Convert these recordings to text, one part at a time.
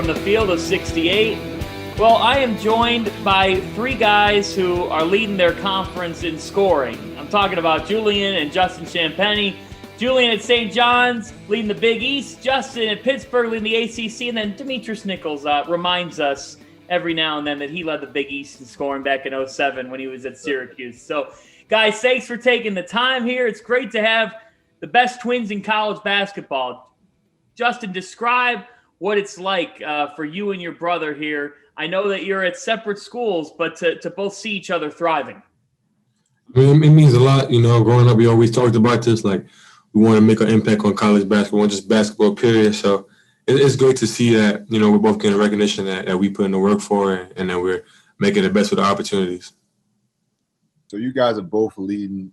the field of 68. Well, I am joined by three guys who are leading their conference in scoring. I'm talking about Julian and Justin Champagnie. Julian at St. John's leading the Big East. Justin at Pittsburgh leading the ACC. And then Demetris Nichols reminds us every now and then that he led the Big East in scoring back in 2007 when he was at Syracuse. So, guys, thanks for taking the time here. It's great to have the best twins in college basketball. Justin, describe what it's like for you and your brother here. I know that you're at separate schools, but to both see each other thriving. I mean, it means a lot. You know, growing up, we always talked about this, like we want to make an impact on college basketball, just basketball, period. So it's great to see that, you know, we're both getting recognition that we put in the work for and that we're making the best of the opportunities. So you guys are both leading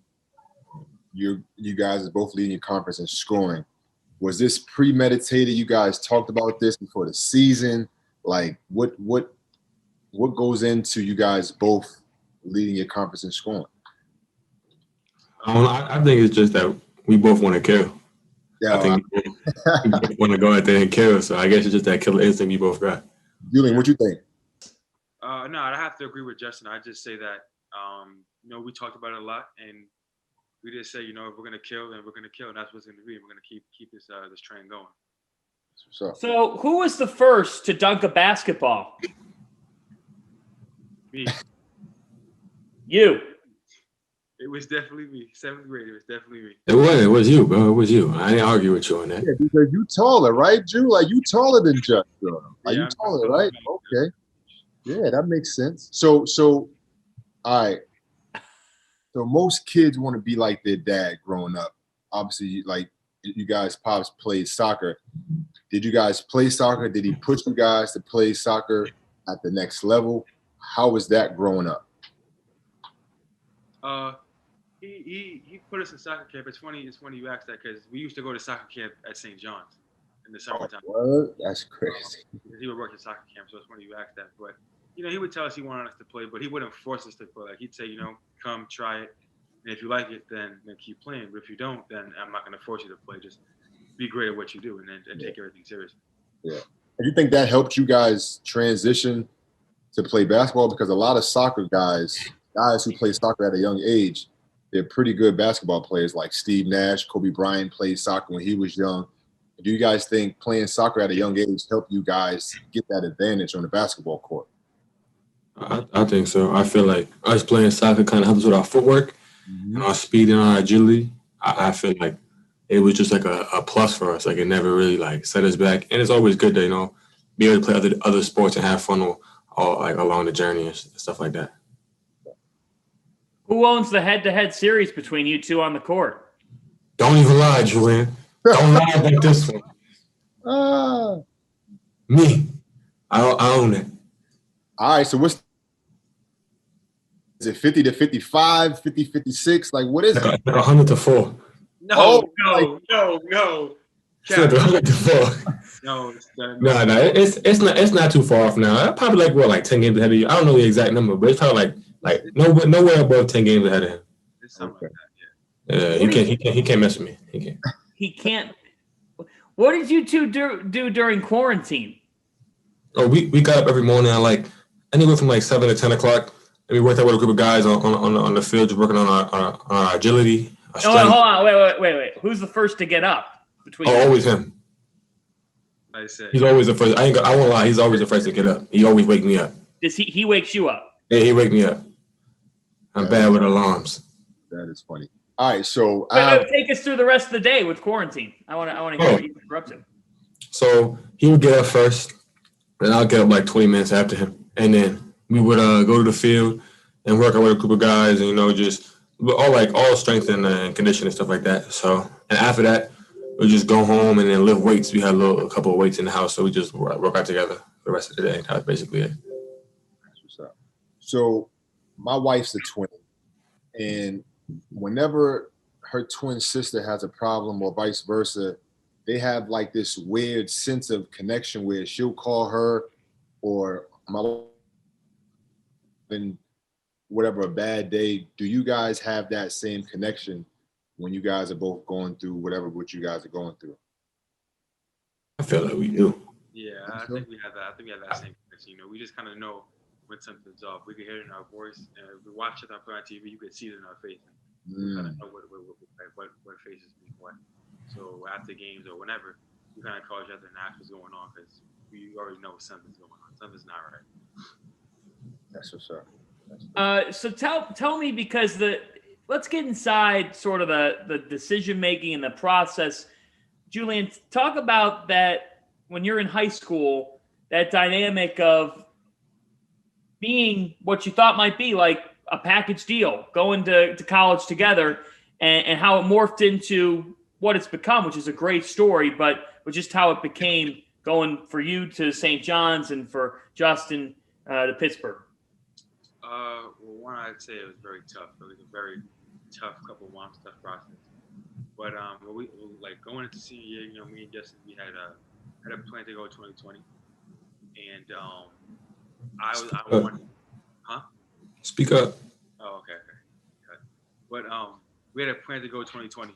your conference in scoring. Was this premeditated? You guys talked about this before the season? Like what goes into you guys both leading your conference in scoring? I think it's just that we both want to kill. Yeah, I think we both want to go out there and kill. So I guess it's just that killer instinct we both got. Julian, what you think? No, I have to agree with Justin. I just say that, we talked about it a lot, and we just say, if we're gonna kill, then we're gonna kill, and that's what's gonna be. We're gonna keep this train going. So, who was the first to dunk a basketball? Me. You. It was definitely me. 7th grade. It was definitely me. It was you, bro. It was you. I didn't argue with you on that. Yeah, because you taller, right, Drew? Like you taller than Justin. Like yeah, you taller, right? Okay. Yeah, that makes sense. So, all right. So most kids want to be like their dad growing up. Obviously, like you guys, pops played soccer. Did you guys play soccer? Did he push you guys to play soccer at the next level? How was that growing up? He put us in soccer camp. It's funny you asked that because we used to go to soccer camp at St. John's in the summertime. What? That's crazy. He would work at soccer camp, so it's funny you asked that. But he would tell us he wanted us to play, but he wouldn't force us to play. Like he'd say, come try it, and if you like it, then keep playing. But if you don't, then I'm not going to force you to play. Just be great at what you do, and take everything seriously. Yeah. And you think that helped you guys transition to play basketball? Because a lot of soccer guys who play soccer at a young age, they're pretty good basketball players. Like Steve Nash, Kobe Bryant played soccer when he was young. Do you guys think playing soccer at a young age helped you guys get that advantage on the basketball court? I think so. I feel like us playing soccer kind of helps with our footwork and our speed and our agility. I feel like it was just like a plus for us. Like it never really like set us back. And it's always good to, be able to play other sports and have fun all like along the journey and stuff like that. Who owns the head-to-head series between you two on the court? Don't even lie, Julian. Don't lie about this one. Me. I own it. All right, so is it 50-55, 50-56? Like, what is it? Like 100-4. No. It's like 100-4. No, it's not too far off now. Probably like 10 games ahead of you. I don't know the exact number, but it's probably like nowhere above 10 games ahead of him. It's something like that, yeah. He can't mess with me. He can't. What did you two do during quarantine? Oh, we got up every morning at like anywhere from like 7 to 10 o'clock, and we worked out with a group of guys on the field, just working on our agility. Our strength. Hold on, wait. Who's the first to get up? Always him. I said he's always the first. I won't lie. He's always the first to get up. He always wake me up. Does he wakes you up? Yeah, he wake me up. I'm bad with alarms. That is funny. All right, so take us through the rest of the day with quarantine. I want to hear what you were up to. So he would get up first, and I'll get up like 20 minutes after him, and then we would go to the field and work out with a group of guys, and just all strength and conditioning and stuff like that. So, and after that, we just go home and then lift weights. We had a couple of weights in the house, so we just work out together the rest of the day. That's basically it. That's what's up. So my wife's a twin, and whenever her twin sister has a problem or vice versa, they have like this weird sense of connection where she'll call her or my and whatever a bad day. Do you guys have that same connection when you guys are both going through what you guys are going through? I feel like we do. Yeah, I think we have that. I think we have that same connection. You know, we just kind of know when something's off. We can hear it in our voice, and if we watch it on TV, you can see it in our face. We kind of know what faces mean what. So after games or whenever, we kind of call each other and ask what's going on because we already know something's going on. Something's not right. That's what's up. So tell me, because let's get inside sort of the decision making and the process. Julian, talk about that when you're in high school, that dynamic of being what you thought might be like a package deal, going to college together, and how it morphed into what it's become, which is a great story, but just how it became going for you to St. John's and for Justin to Pittsburgh. Well, one, I'd say it was very tough. It was a very tough couple of months, tough process. But we like going into senior year, you know, me and Justin, we had a plan to go 2020, and I wanted, huh? Speak up. Oh, okay. But we had a plan to go 2020,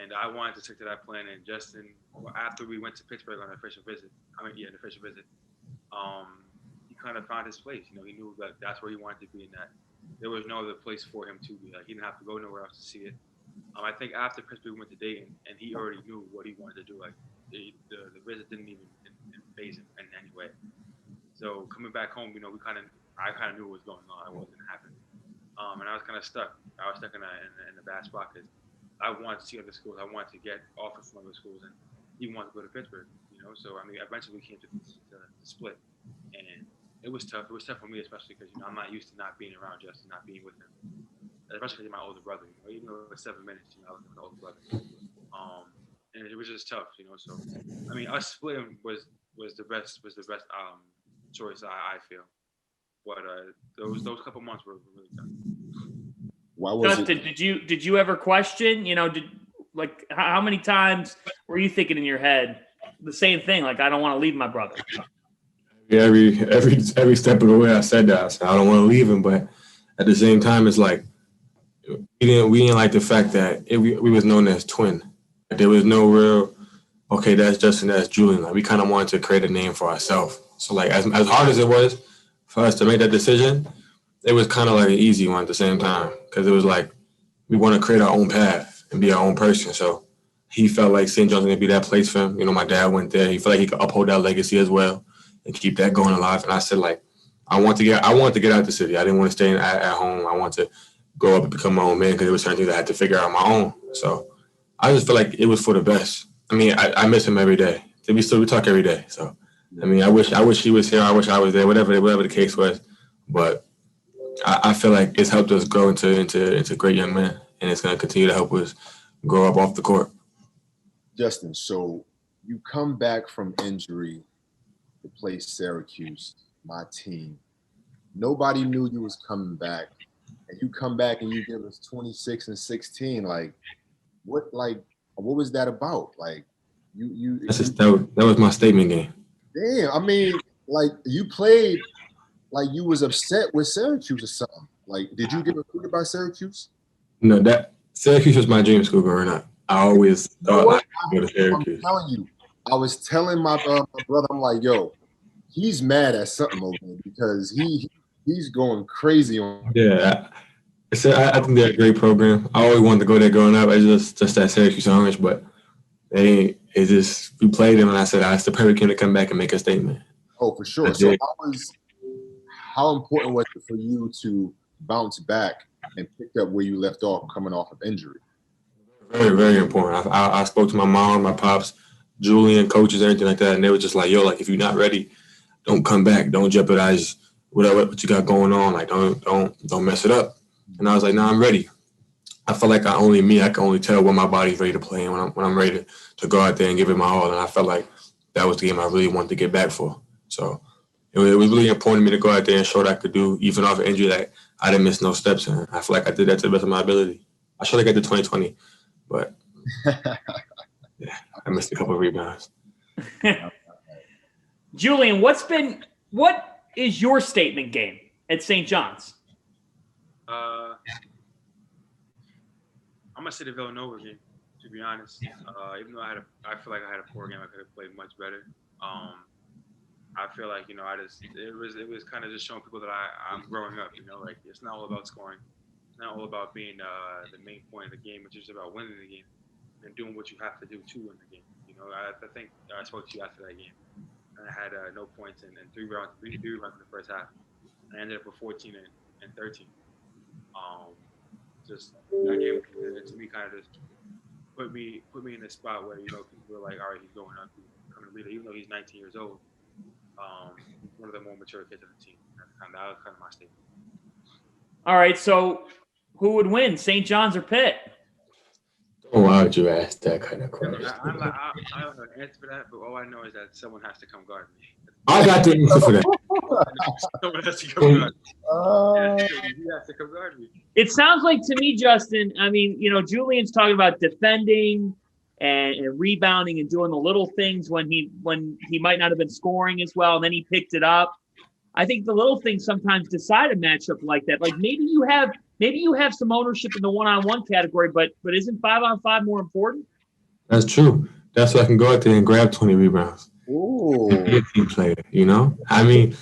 and I wanted to stick to that plan. And Justin, after we went to Pittsburgh on an official visit, he kind of found his place. You know, he knew that that's where he wanted to be, and that there was no other place for him to be. Like, he didn't have to go nowhere else to see it. I think after Pittsburgh we went to Dayton, and he already knew what he wanted to do. Like, the visit didn't even phase him in any way. So coming back home, you know, I kind of knew what was going on. What was going to happen, and I was kind of stuck. I was stuck in a bad spot because I wanted to see other schools. I wanted to get offers from other schools, and he wanted to go to Pittsburgh. You know, so I mean, eventually we came to split, and it was tough. It was tough for me, especially because, you know, I'm not used to not being around Justin, not being with him, especially because he's my older brother. You know, even though it was 7 minutes, you know, I was with my older brother, and it was just tough. You know, so I mean, us splitting was the best choice I feel. But those couple months were really tough. Why was Justin, it? did you ever question? You know, how many times were you thinking in your head the same thing? Like, I don't want to leave my brother. Yeah, every step of the way I said that. I said I don't want to leave him, but at the same time, it's like we didn't like the fact that we was known as twin. There was no real, okay, that's Justin, that's Julian. Like, we kind of wanted to create a name for ourselves. So like as hard as it was for us to make that decision, it was kind of like an easy one at the same time, because it was like we want to create our own path and be our own person. So he felt like St. John's was going to be that place for him. You know, my dad went there. He felt like he could uphold that legacy as well and keep that going alive. And I said, like, I want to get out of the city. I didn't want to stay at home. I want to grow up and become my own man, because there was certain things I had to figure out on my own. So I just feel like it was for the best. I mean, I miss him every day. We talk every day. So I mean, I wish he was here. I wish I was there. Whatever the case was, but I feel like it's helped us grow into great young men, and it's going to continue to help us grow up off the court. Justin, so you come back from injury to play Syracuse, my team. Nobody knew you was coming back, and you come back and you give us 26 and 16. What was that about? Like, that was my statement game. Damn, I mean, like, you played like you was upset with Syracuse or something. Like, did you get recruited by Syracuse? No, that Syracuse was my dream school growing up. I always thought I could go to Syracuse. I'm telling you, I was telling my brother, I'm like, yo, he's mad at something over there because he's going crazy on. Yeah, I think they're a great program. I always wanted to go there growing up. It's just that Syracuse Orange, but we played them, and I said, it's the perfect game to come back and make a statement. Oh, for sure. So how important was it for you to bounce back and pick up where you left off coming off of injury? Very, very important. I spoke to my mom, my pops, Julian, coaches, everything like that, and they were just like, yo, like, if you're not ready, don't come back. Don't jeopardize what you got going on. Like, don't mess it up. And I was like, no, I'm ready. I felt like I can only tell when my body's ready to play and when I'm ready to go out there and give it my all. And I felt like that was the game I really wanted to get back for. So it was really important to me to go out there and show what I could do, even off an injury that I didn't miss no steps in. I feel like I did that to the best of my ability. I should have got to 2020, but yeah, I missed a couple of rebounds. Julian, what is your statement game at St. John's? I'm gonna say the Villanova game, to be honest. Even though I feel like I had a poor game, I could have played much better. I feel like it was kind of just showing people that I'm growing up. Like it's not all about scoring, it's not all about being the main point of the game. It's just about winning the game and doing what you have to do to win the game. I think I spoke to you after that game, and I had no points in 3 rounds, three rounds in the first half. I ended up with 14 and 13. Just that game to me kind of just put me in a spot where people are like, all right, he's going up, he's becoming a leader, even though he's 19 years old. He's one of the more mature kids on the team. That was kind of my statement. All right, so who would win, St. John's or Pitt? Oh, why would you ask that kind of question? I don't know the answer for that, but all I know is that someone has to come guard me. I got the answer for that. Someone has to come guard me. He has to come guard me. It sounds like to me, Justin, I mean, Julian's talking about defending and rebounding and doing the little things when he might not have been scoring as well, and then he picked it up. I think the little things sometimes decide a matchup like that. Like maybe you have some ownership in the one-on-one category, but isn't 5-on-5 more important? That's true. That's why I can go out there and grab 20 rebounds. Ooh. Be a team player, I mean,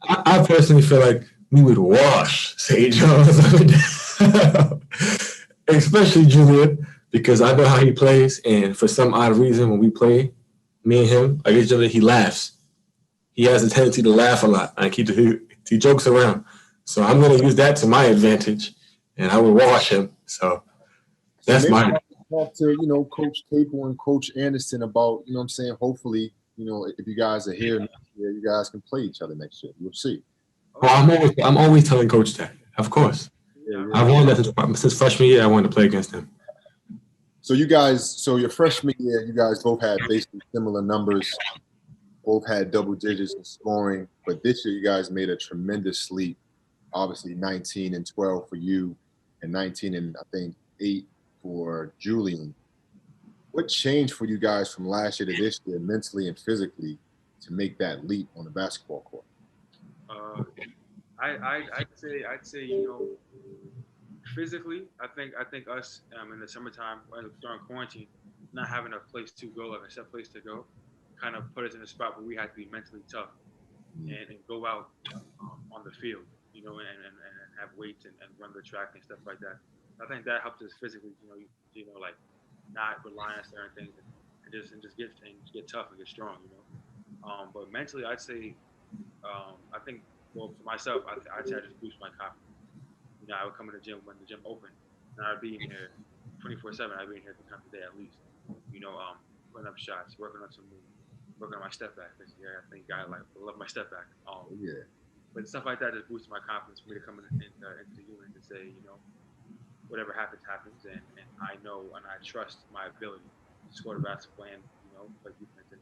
I personally feel like we would wash St. John's, especially Julian, because I know how he plays, and for some odd reason, when we play, me and him against each other, he laughs. He has a tendency to laugh a lot. Like he jokes around. So I'm going to use that to my advantage, and I will wash him. So that's my. Talk to Coach Capel and Coach Anderson about what I'm saying. Hopefully, if you guys are here next year, you guys can play each other next year. We'll see. Well, I'm always telling Coach that. Of course, Yeah. I've wanted that since freshman year. I wanted to play against him. So your freshman year, you guys both had basically similar numbers. Both had double digits in scoring, but this year you guys made a tremendous leap. Obviously, 19 and 12 for you, and 19 and I think 8 for Julian. What changed for you guys from last year to this year, mentally and physically, to make that leap on the basketball court? I'd say physically, I think us in the summertime during quarantine, not having a place to go, like a set place to go, kind of put us in a spot where we had to be mentally tough and go out on the field, and have weights and run the track and stuff like that. I think that helped us physically, like not rely on certain things and just get tough and get strong, But mentally, I'd say, I think, well, for myself, I'd say I just boost my confidence. I would come in the gym when the gym opened, and I'd be in here 24/7. I'd be in here 3 times a day at least. Putting up shots, working on some moves, working on my step back. I think I love my step back. Yeah. But stuff like that just boosted my confidence for me to come into the unit and say, whatever happens, happens, and I know and I trust my ability to score the basketball and play defense and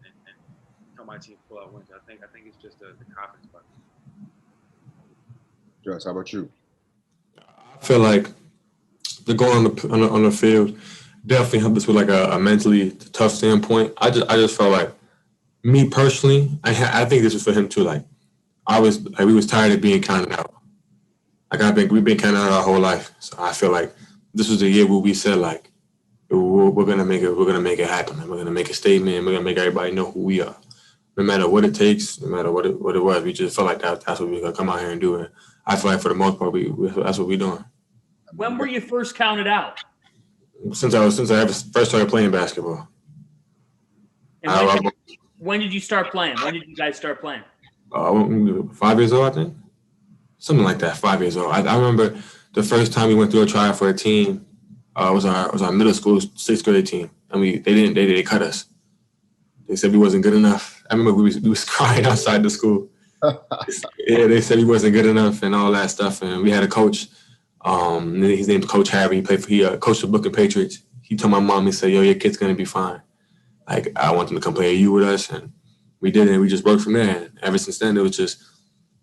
help my team pull out wins. I think it's just the confidence part. Josh, how about you? I feel like the going on the field definitely helped us with like a mentally tough standpoint. I just felt like, me personally, I think this was for him too. Like we was tired of being counted out. Like we've been counted out our whole life. So I feel like this was the year where we said like we're gonna make it happen. And we're gonna make a statement. And we're gonna make everybody know who we are, no matter what it takes, no matter what it was. We just felt like that's what we were gonna come out here and do. And I feel like for the most part, that's what we're doing. When were you first counted out? Since I first started playing basketball. And when did you start playing? When did you guys start playing? 5 years old, I think. Something like that, 5 years old. I remember the first time we went through a trial for a team was our middle school 6th grade team. And they cut us. They said we wasn't good enough. I remember we was crying outside the school. Yeah, they said we wasn't good enough and all that stuff. And we had a coach. His name's Coach Harry. He coached the Brooklyn Patriots. He told my mom, he said, "Yo, your kid's gonna be fine. Like I want them to come play AU with us," and we did it. And we just worked from there. And ever since then, it was just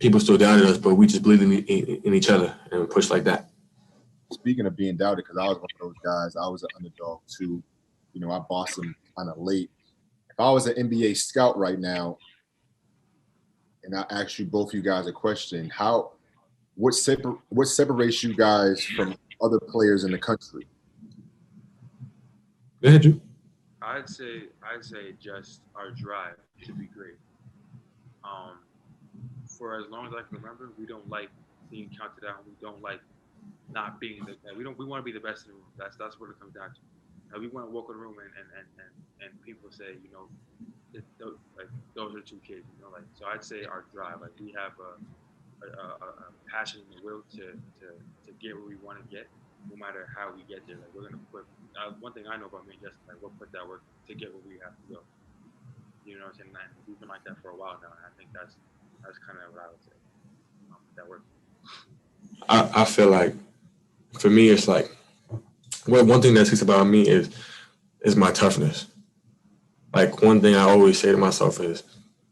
people still doubted us, but we just believed in each other and pushed like that. Speaking of being doubted, because I was one of those guys, I was an underdog too. I bossed them kind of late. If I was an NBA scout right now, and I asked you both you guys a question, what separates you guys from other players in the country? Go ahead, Drew. I'd say just our drive to be great. For as long as I can remember, we don't like being counted out. We don't like not being the we want to be the best in the room. That's what it comes down to. Now, we want to walk in the room and people say, you know, like those are two kids, you know, like, so I'd say our drive, like we have a passion and the will to get where we want to get, no matter how we get there. Like we're gonna put one thing I know about me and Justin, like we'll put that work to get where we have to go. You know what I'm saying? And we've been like that for a while now, and I think that's kind of what I would say. That work. I feel like for me, it's like, well, one thing that sticks about me is my toughness. Like one thing I always say to myself is,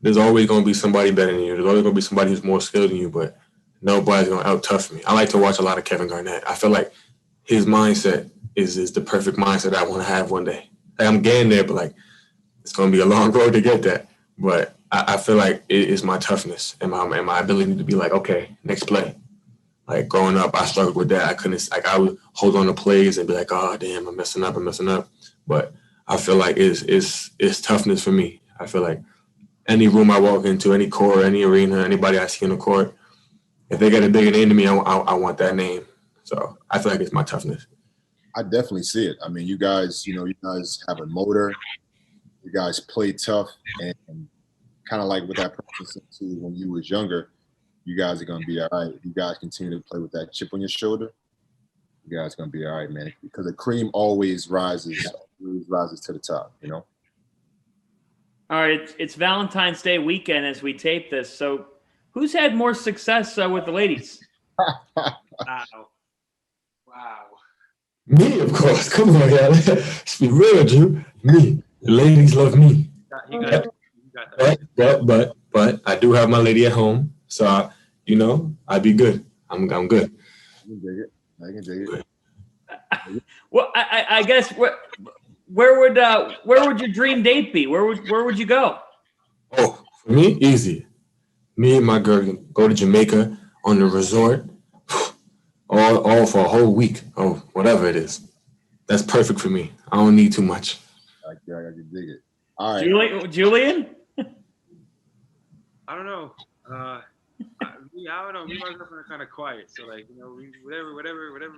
there's always going to be somebody better than you. There's always going to be somebody who's more skilled than you, but nobody's going to out-tough me. I like to watch a lot of Kevin Garnett. I feel like his mindset is the perfect mindset I want to have one day. Like I'm getting there, but like it's going to be a long road to get that. But I feel like it is my toughness and my ability to be like, okay, next play. Like growing up, I struggled with that. I couldn't, like I would hold on to plays and be like, oh damn, I'm messing up. But I feel like it's toughness for me. I feel like any room I walk into, any court, any arena, anybody I see in the court, if they got a bigger name to me, I want that name. So I feel like it's my toughness. I definitely see it. I mean, you guys have a motor. You guys play tough, and kind of like what that person said too when you was younger. You guys are gonna be all right. If you guys continue to play with that chip on your shoulder, you guys are gonna be all right, man. Because the cream always rises to the top, you know. All right, it's Valentine's Day weekend as we tape this. So, who's had more success with the ladies? Wow. Me, of course. Come on, y'all. Let's be real, Drew. Me. The ladies love me. You got that. But I do have my lady at home, so I'd be good. I'm good. I can dig it. Well, I guess where would your dream date be? Where would you go? Oh, for me, easy. Me and my girl can go to Jamaica on the resort, all for a whole week or whatever it is. That's perfect for me. I don't need too much. I can dig it. All right, Julian. I don't know. I don't know. Me and my girlfriend are kind of quiet, so like whatever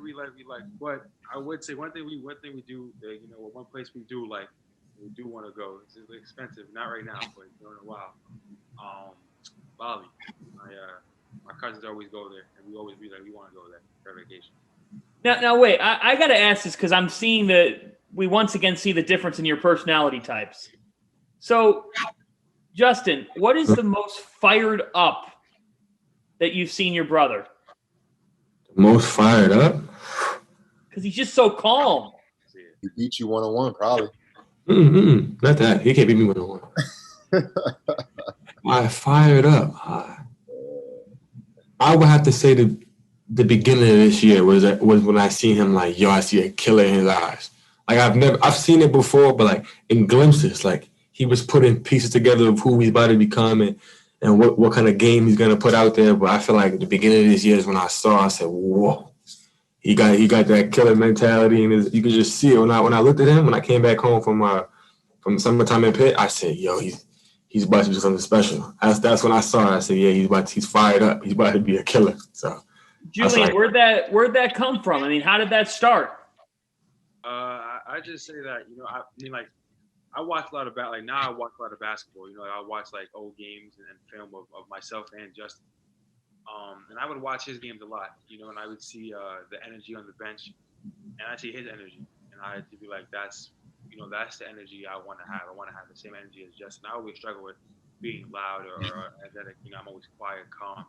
we like. But I would say one thing we do, one place we do like, we do want to go. It's expensive, not right now, but in a while. Bali. My cousins always go there, and we always be like, we want to go there for vacation. Now wait. I got to ask this because I'm seeing we once again see the difference in your personality types. So, Justin, what is the most fired up that you've seen your brother? Most fired up? Because he's just so calm. He beat you 1-on-1, probably. Not that. He can't beat me 1-on-1. I fired up. I would have to say the beginning of this year was when I seen him like, yo, I see a killer in his eyes. Like I've seen it before, but like in glimpses, like he was putting pieces together of who he's about to become and what kind of game he's gonna put out there. But I feel like the beginning of this year is when I said, whoa, he got that killer mentality, and you could just see it when I looked at him when I came back home from summertime in Pitt. I said, yo, he's about to do something special. That's when I saw it. I said, yeah, he's fired up. He's about to be a killer. So, Julian, where'd that come from? I mean, how did that start? I just say that I watch a lot of now I watch a lot of basketball. I watch like old games and film of myself and Justin. And I would watch his games a lot, and I would see the energy on the bench, and I see his energy, and I had to be like, that's the energy I want to have. I want to have the same energy as Justin. I always struggle with being loud or energetic. I'm always quiet, calm,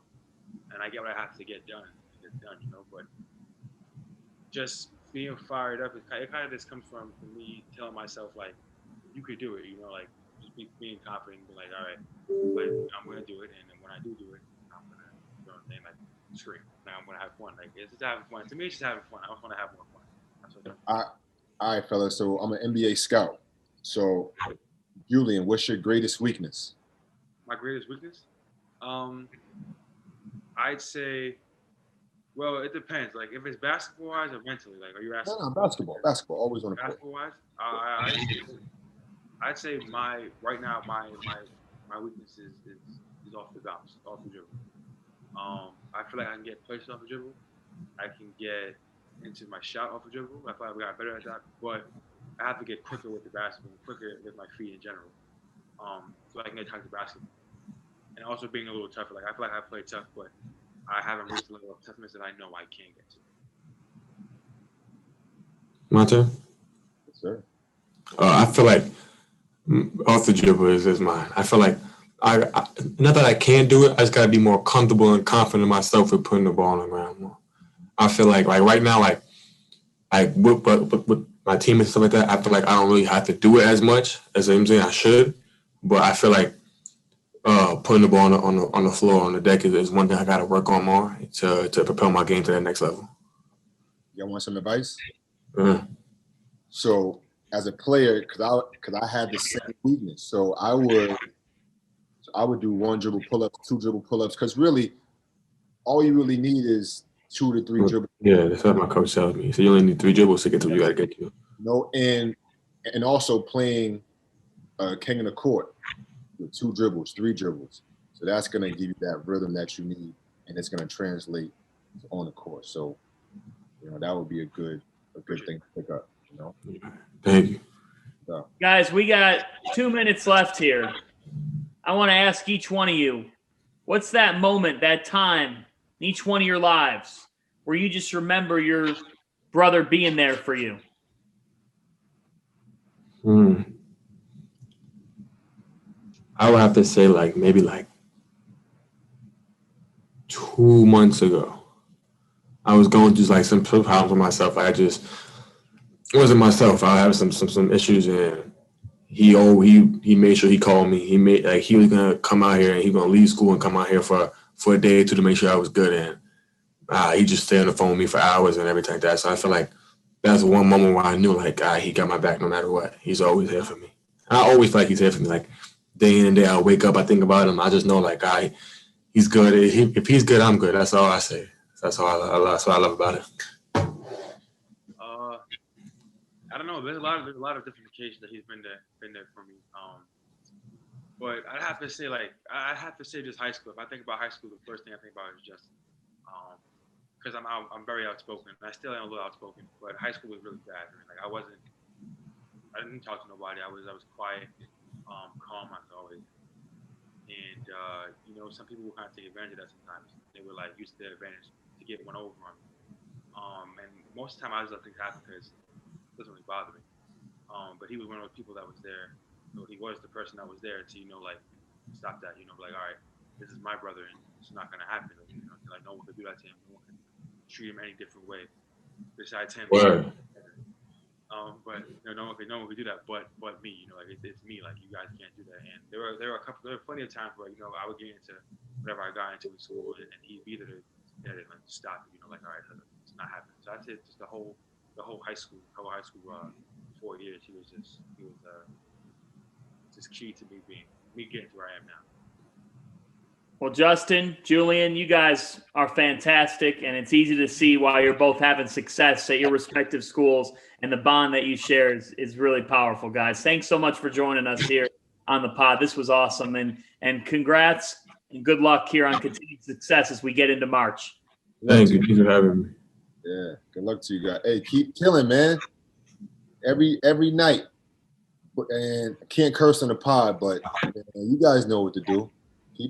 and I get what I have to get done. But just being fired up, it kind of just comes from me telling myself like, you could do it. Like just being confident, and be like, all right, like I'm gonna do it, and then when I do it, I'm gonna like scream. Now I'm gonna have fun. Like it's just having fun. To me, it's just having fun. I just want to have more fun. That's what all right, fellas. So I'm an NBA scout. So, Julian, what's your greatest weakness? My greatest weakness? I'd say, well, it depends. Like if it's basketball wise or mentally. Like, are you asking? No, basketball. Basketball. Always on the court. Basketball wise, I'd say my weakness is is off the bounce, off the dribble. I feel like I can get places off the dribble. I can get into my shot off the dribble. I feel like we got better at that, but I have to get quicker with the basketball, quicker with my feet in general, so I can attack the basketball. And also being a little tougher. Like I feel like I play tough, but I haven't reached the level of toughness that I know I can get to. My turn? Yes, sir. I feel like off the dribble is mine. I feel like I not that I can't do it, I just gotta be more comfortable and confident in myself with putting the ball on the ground more. I feel like right now, like with my team and stuff like that, I feel like I don't really have to do it as much as I'm saying I should. But I feel like putting the ball on the floor, on the deck is one thing I gotta work on more to propel my game to that next level. Y'all want some advice? Uh-huh. So as a player, because I had the same weakness, so I would do 1 dribble pull-ups, 2 dribble pull-ups, because really, all you really need is 2 to 3 dribble. Yeah, that's what my coach tells me. So you only need 3 dribbles to get to where you gotta get to. No, and also playing king of the court with 2 dribbles, 3 dribbles. So that's gonna give you that rhythm that you need, and it's gonna translate on the court. So that would be a good thing to pick up. Thank you. So. Guys, we got 2 minutes left here. I want to ask each one of you, what's that moment, that time in each one of your lives where you just remember your brother being there for you? I would have to say maybe 2 months ago. I was going through some problems with myself. It wasn't myself. I had some issues, and he made sure he called me. He was gonna come out here and he was gonna leave school and come out here for a day or two to make sure I was good. And he just stayed on the phone with me for hours and everything like that. So I feel like that's one moment where I knew he got my back no matter what. He's always here for me. I always feel like he's here for me. Day in and day out, I wake up, I think about him. I just know he's good. If he's good, I'm good. That's all I say. That's what I love about it. I don't know. There's a lot of different occasions that he's been there for me. But I'd have to say just high school. If I think about high school, the first thing I think about is Justin. Because I'm very outspoken. I still am a little outspoken, but high school was really bad. I didn't talk to nobody. I was quiet, calm as always. And some people will kind of take advantage of that sometimes. They were use their advantage to get one over on me. And most of the time I just let things happen because it doesn't really bother me. But he was one of those people that was there. He was the person that was there to stop that. All right, this is my brother, and it's not gonna happen. No one could do that to him. No one could treat him any different way besides him. Word. But no one could do that, but me. It's me. You guys can't do that. And there were plenty of times where I would get into whatever I got into in school, and he'd be there to stop it. All right, it's not happening. So I'd say just the whole high school 4 years. He was just key to me getting to where I am now. Well, Justin, Julian, you guys are fantastic, and it's easy to see why you're both having success at your respective schools, and the bond that you share is really powerful, guys. Thanks so much for joining us here on the pod. This was awesome, and congrats and good luck here on continued success as we get into March. Thank you. Thanks for having me. Yeah, good luck to you guys. Hey, keep killing, man. Every night. And I can't curse on the pod, but you guys know what to do.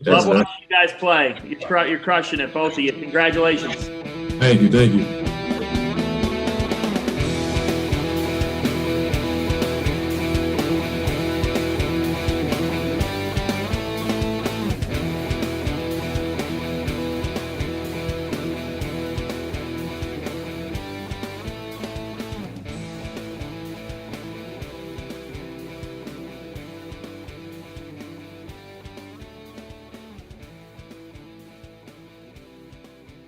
Love watching you guys play. You're crushing it, both of you. Congratulations. Thank you.